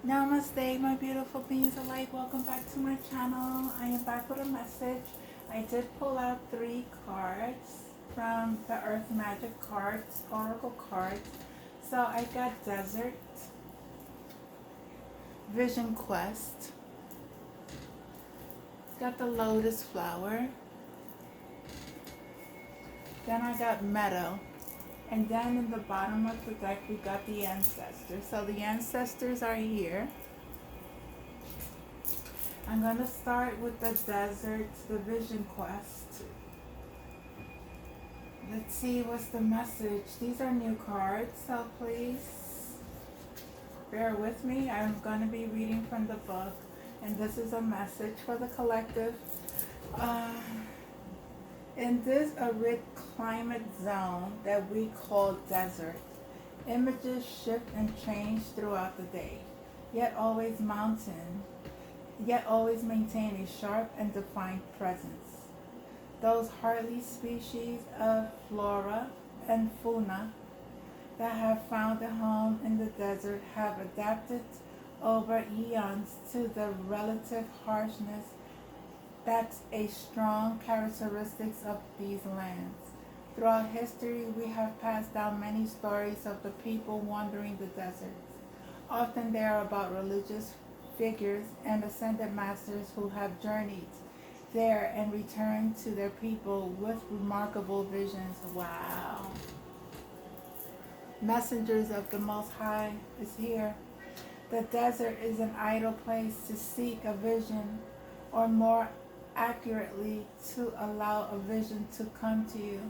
Namaste, my beautiful beings of light. Welcome back to my channel. I am back with a message. I did pull out 3 cards from the Earth Magic cards, Oracle cards. So I got Desert, Vision Quest, got the Lotus Flower, then I got Meadow, and then in the bottom of the deck we got the Ancestors. So the Ancestors are here. I'm going to start with the Desert, the Vision Quest. Let's see what's the message. These are new cards, so please bear with me. I'm going to be reading from the book, and this is a message for the collective. In this arid climate zone that we call desert, images shift and change throughout the day, yet always maintain a sharp and defined presence. Those hardy species of flora and fauna that have found a home in the desert have adapted over eons to the relative harshness that's a strong characteristic of these lands. Throughout history, we have passed down many stories of the people wandering the deserts. Often they are about religious figures and ascended masters who have journeyed there and returned to their people with remarkable visions. Wow. Messengers of the Most High is here. The desert is an idle place to seek a vision, or more accurately, to allow a vision to come to you.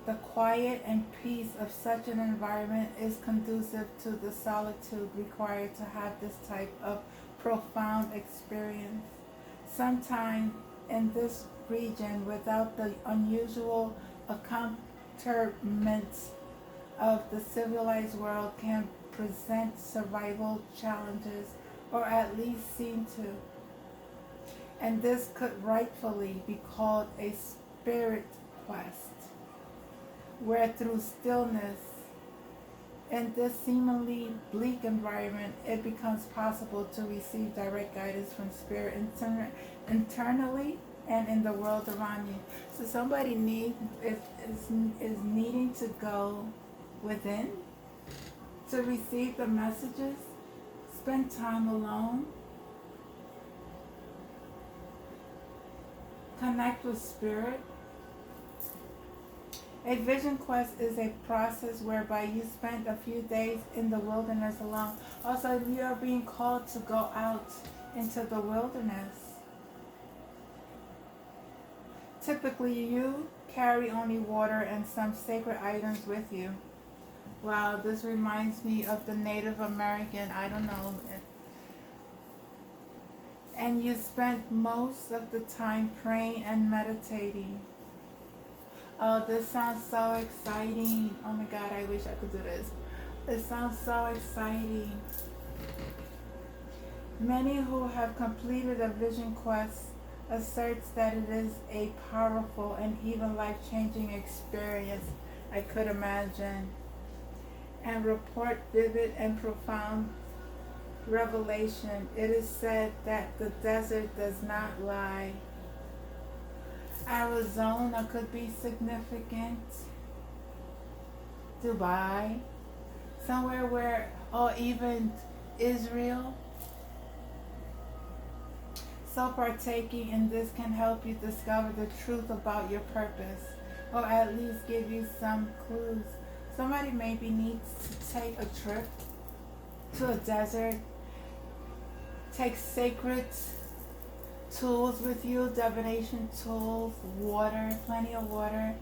The quiet and peace of such an environment is conducive to the solitude required to have this type of profound experience. Sometime in this region, without the unusual accoutrements of the civilized world, can present survival challenges, or at least seem to. And this could rightfully be called a spirit quest, where through stillness in this seemingly bleak environment, it becomes possible to receive direct guidance from spirit internally and in the world around you. So somebody is needing to go within to receive the messages. Spend time alone. Connect with spirit. A vision quest is a process whereby you spend a few days in the wilderness alone. Also, you are being called to go out into the wilderness. Typically, you carry only water and some sacred items with you. Wow, this reminds me of the Native American, I don't know. And you spend most of the time praying and meditating. Oh, this sounds so exciting. Oh my God, I wish I could do this. It sounds so exciting. Many who have completed a vision quest asserts that it is a powerful and even life-changing experience, I could imagine, and report vivid and profound revelation. It is said that the desert does not lie. Arizona could be significant. Dubai, somewhere where, or even Israel. So partaking in this can help you discover the truth about your purpose, or at least give you some clues. Somebody maybe needs to take a trip to a desert. Take sacred tools with you, divination tools, water, plenty of water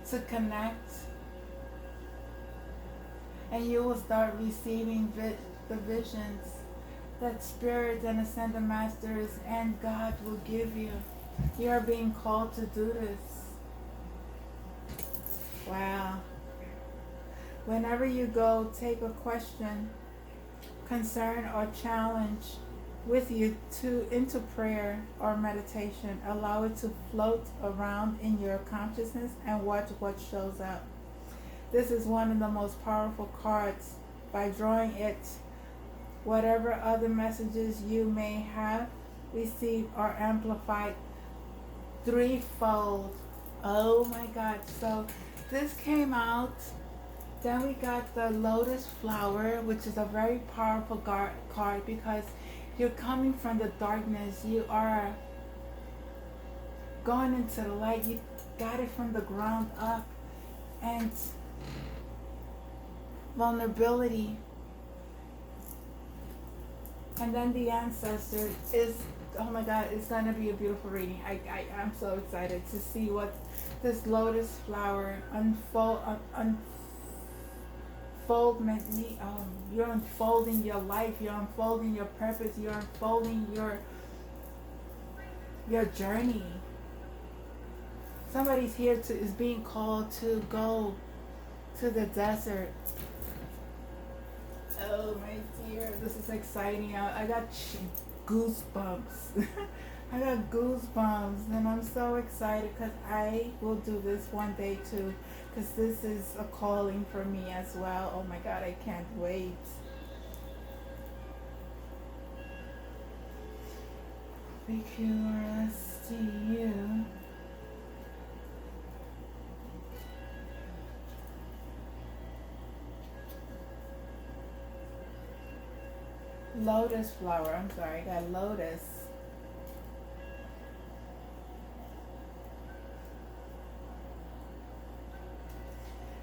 to connect. And you will start receiving the visions that spirits and ascended masters and God will give you. You are being called to do this. Wow. Whenever you go, take a question, concern, or challenge with you into prayer or meditation. Allow it to float around in your consciousness and watch what shows up. This is one of the most powerful cards. By drawing it, Whatever other messages you may have received are amplified threefold. Oh my God. So this came out. Then we got the lotus flower, which is a very powerful card because you're coming from the darkness. You are going into the light. You got it from the ground up. And vulnerability. And then the ancestor is, oh my God, it's going to be a beautiful reading. I'm so excited to see what this lotus flower unfoldment you're unfolding your life, you're unfolding your purpose, you're unfolding your journey. Somebody's here is being called to go to the desert. Oh my dear, this is exciting. I got goosebumps. I got goosebumps, and I'm so excited because I will do this one day too, because this is a calling for me as well. Oh my God, I can't wait. Because to you. Lotus flower, I'm sorry, I got lotus.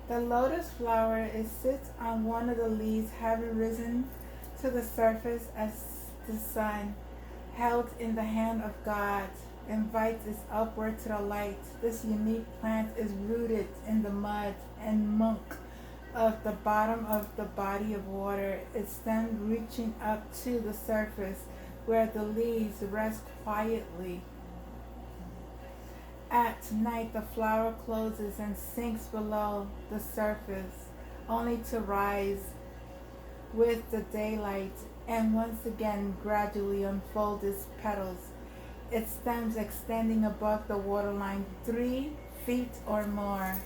The lotus flower, it sits on one of the leaves having risen to the surface as the sun, held in the hand of God, invites us upward to the light. This unique plant is rooted in the mud and muck of the bottom of the body of water, its stem reaching up to the surface where the leaves rest quietly. At night, the flower closes and sinks below the surface, only to rise with the daylight and once again gradually unfold its petals, its stems extending above the waterline 3 feet or more.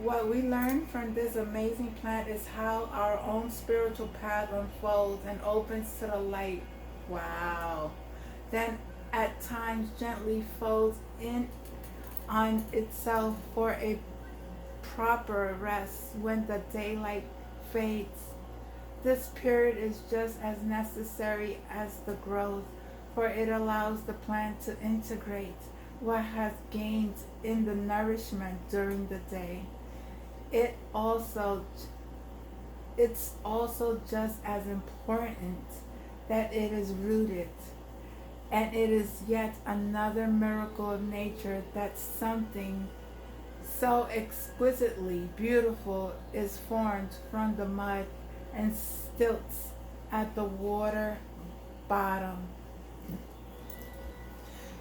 What we learn from this amazing plant is how our own spiritual path unfolds and opens to the light. Wow. Then at times gently folds in on itself for a proper rest when the daylight fades. This period is just as necessary as the growth, for it allows the plant to integrate what has gained in the nourishment during the day. It's also just as important that it is rooted. And it is yet another miracle of nature that something so exquisitely beautiful is formed from the mud and stilts at the water bottom.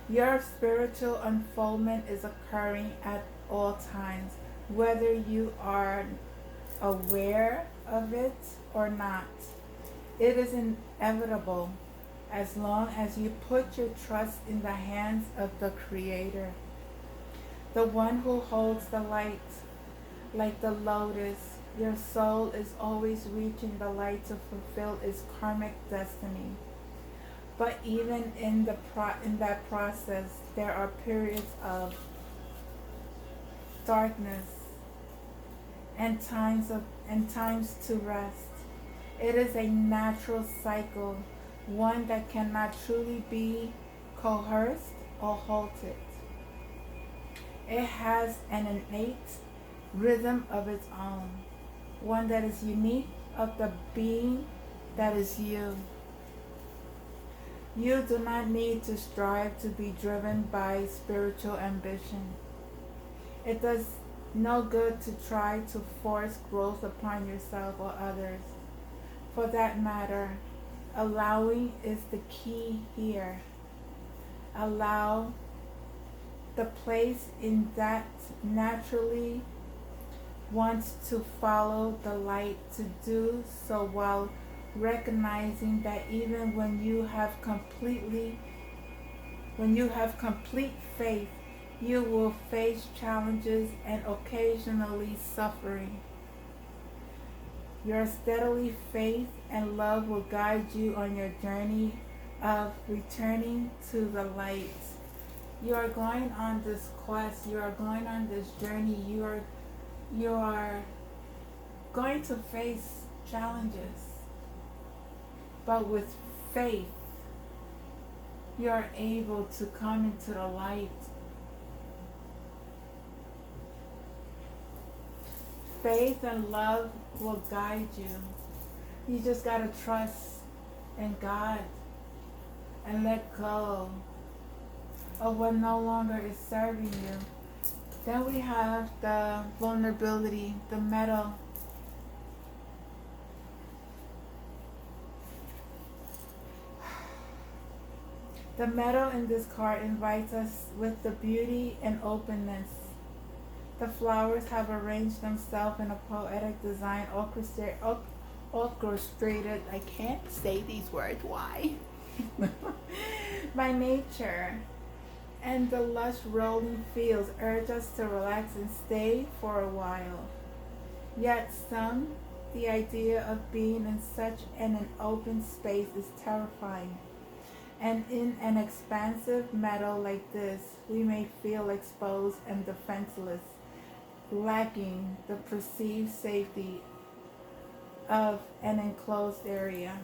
Your spiritual unfoldment is occurring at all times, whether you are aware of it or not. It is inevitable as long as you put your trust in the hands of the Creator, the one who holds the light. Like the lotus, your soul is always reaching the light to fulfill its karmic destiny. But even in that process, there are periods of darkness and times to rest. It is a natural cycle, one that cannot truly be coerced or halted. It has an innate rhythm of its own, one that is unique of the being that is you. You do not need to strive to be driven by spiritual ambition. It does no good to try to force growth upon yourself or others. For that matter, allowing is the key here. Allow the place in that naturally wants to follow the light to do so, while recognizing that even when you have complete faith, you will face challenges and occasionally suffering. Your steadily faith and love will guide you on your journey of returning to the light. You are going on this quest. You are going on this journey. You are going to face challenges. But with faith, you are able to come into the light. Faith and love will guide you. You just got to trust in God and let go of what no longer is serving you. Then we have the vulnerability, the metal. The metal in this card invites us with the beauty and openness. The flowers have arranged themselves in a poetic design orchestrated, I can't say these words, why? By nature. And the lush rolling fields urge us to relax and stay for a while. Yet the idea of being in such an open space is terrifying. And in an expansive meadow like this, we may feel exposed and defenseless, lacking the perceived safety of an enclosed area.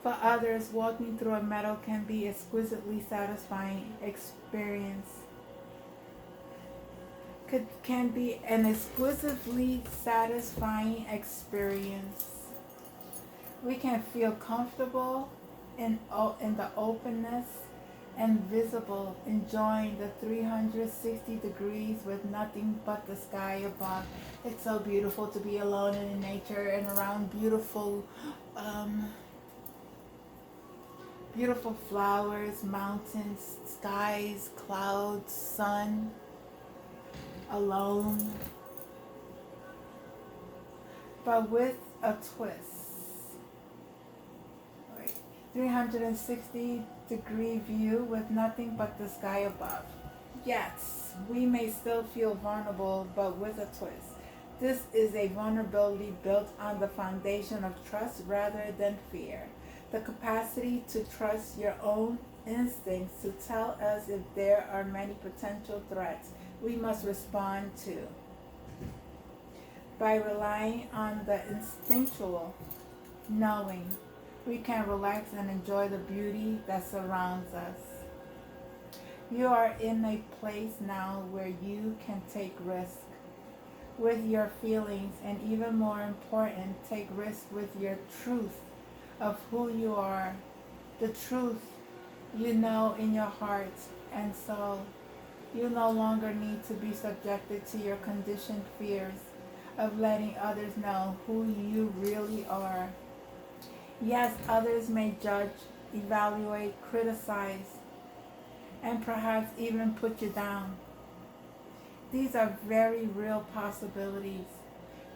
For others, walking through a meadow can be exquisitely satisfying experience. Can be an exquisitely satisfying experience. We can feel comfortable in the openness and visible, enjoying the 360 degrees with nothing but the sky above. It's so beautiful to be alone in nature and around beautiful beautiful flowers, mountains, skies, clouds, sun, alone. But with a twist. 360 degree view with nothing but the sky above. Yes, we may still feel vulnerable, but with a twist. This is a vulnerability built on the foundation of trust rather than fear. The capacity to trust your own instincts to tell us if there are many potential threats we must respond to. By relying on the instinctual knowing, we can relax and enjoy the beauty that surrounds us. You are in a place now where you can take risk with your feelings, and even more important, take risk with your truth of who you are, the truth you know in your heart and soul. You no longer need to be subjected to your conditioned fears of letting others know who you really are. Yes, others may judge, evaluate, criticize, and perhaps even put you down. These are very real possibilities.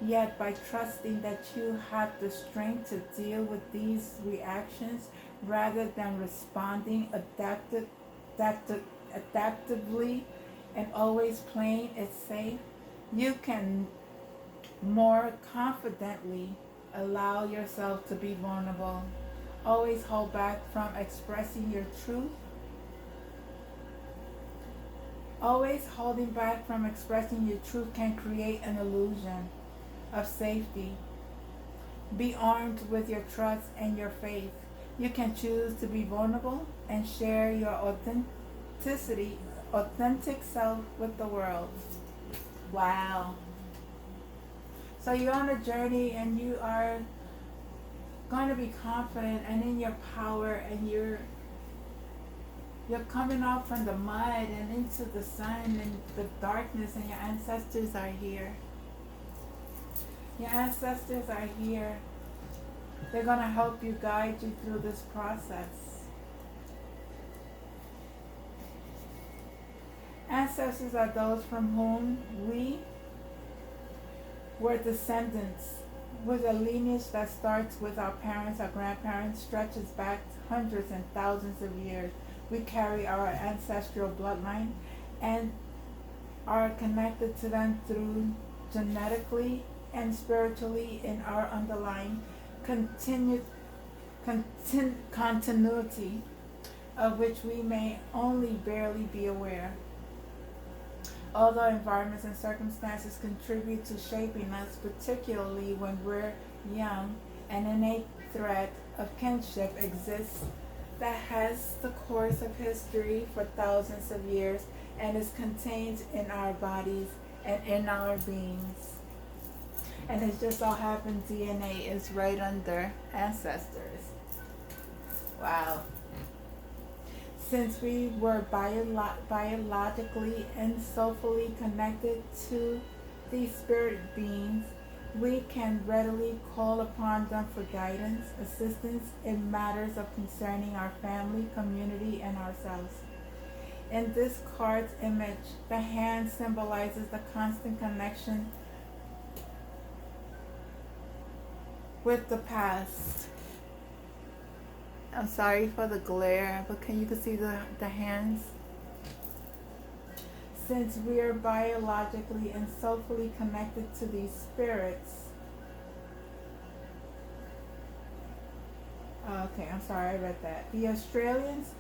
Yet by trusting that you have the strength to deal with these reactions rather than responding adaptively and always playing it safe, you can more confidently allow yourself to be vulnerable. Always hold back from expressing your truth. Always holding back from expressing your truth can create an illusion of safety. Be armed with your trust and your faith. You can choose to be vulnerable and share your authentic self with the world. Wow. So you're on a journey and you are going to be confident and in your power, and you're coming out from the mud and into the sun and the darkness, and your ancestors are here. Your ancestors are here. They're going to help you, guide you through this process. Ancestors are those from whom we were descendants, with a lineage that starts with our parents, our grandparents, stretches back hundreds and thousands of years. We carry our ancestral bloodline and are connected to them through genetically and spiritually in our underlying continuity, of which we may only barely be aware. Although environments and circumstances contribute to shaping us, particularly when we're young, an innate thread of kinship exists that has the course of history for thousands of years and is contained in our bodies and in our beings. And it just so happens DNA is right under ancestors. Wow. Since we were biologically and soulfully connected to these spirit beings, we can readily call upon them for guidance, assistance in matters of concerning our family, community, and ourselves. In this card's image, the hand symbolizes the constant connection with the past. I'm sorry for the glare, but you can see the hands? Since we are biologically and soulfully connected to these spirits. Okay, I'm sorry, I read that. The Australians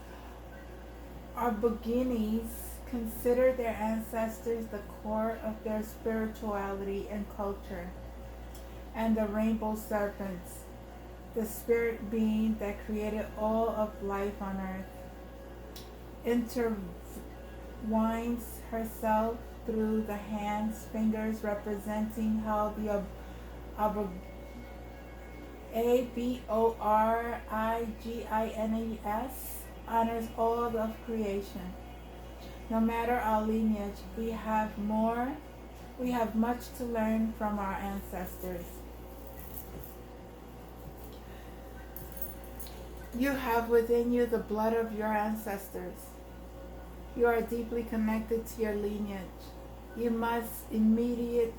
Aborigines consider their ancestors the core of their spirituality and culture. And the rainbow serpents, the spirit being that created all of life on earth, intertwines herself through the hands, fingers representing how the Aborigines honors all of creation. No matter our lineage, we have much to learn from our ancestors. You have within you the blood of your ancestors. You are deeply connected to your lineage. The most immediate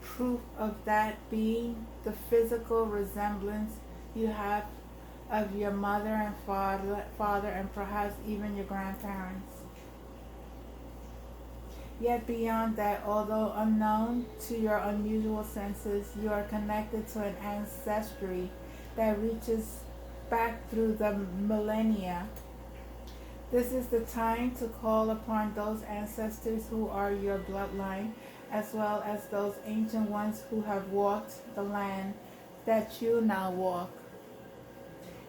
proof of that being the physical resemblance you have of your mother and father and perhaps even your grandparents. Yet beyond that, although unknown to your unusual senses, you are connected to an ancestry that reaches back through the millennia. This is the time to call upon those ancestors who are your bloodline, as well as those ancient ones who have walked the land that you now walk.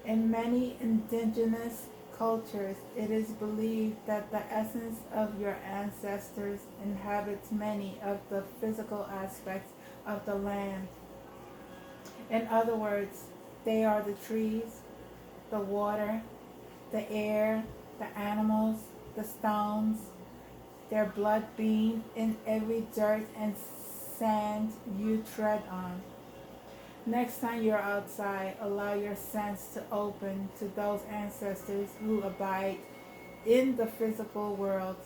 In many indigenous cultures, it is believed that the essence of your ancestors inhabits many of the physical aspects of the land. In other words, they are the trees, the water, the air, the animals, the stones, their blood being in every dirt and sand you tread on. Next time you're outside, allow your sense to open to those ancestors who abide in the physical world.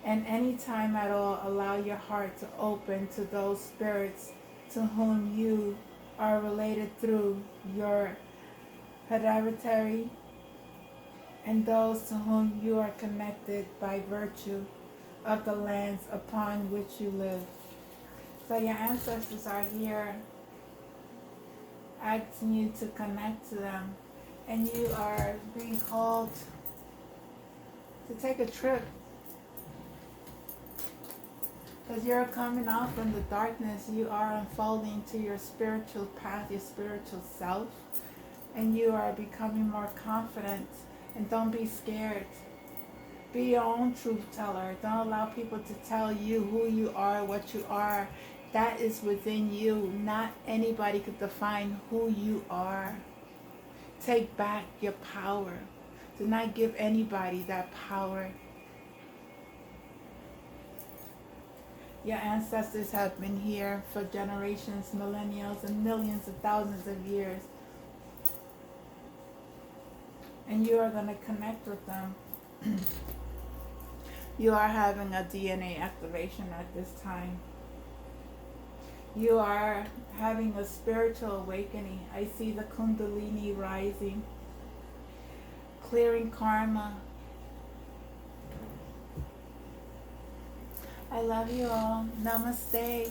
And any time at all, allow your heart to open to those spirits to whom you are related through your hereditary and those to whom you are connected by virtue of the lands upon which you live. So your ancestors are here asking you to connect to them, and you are being called to take a trip, because you're coming out from the darkness. You are unfolding to your spiritual path, your spiritual self, and you are becoming more confident. And don't be scared. Be your own truth teller. Don't allow people to tell you who you are, what you are. That is within you. Not anybody could define who you are. Take back your power. Do not give anybody that power. Your ancestors have been here for generations, millennials, and millions of thousands of years. And you are going to connect with them. You are having a DNA activation at this time. You are having a spiritual awakening. I see the Kundalini rising, clearing karma. I love you all. Namaste.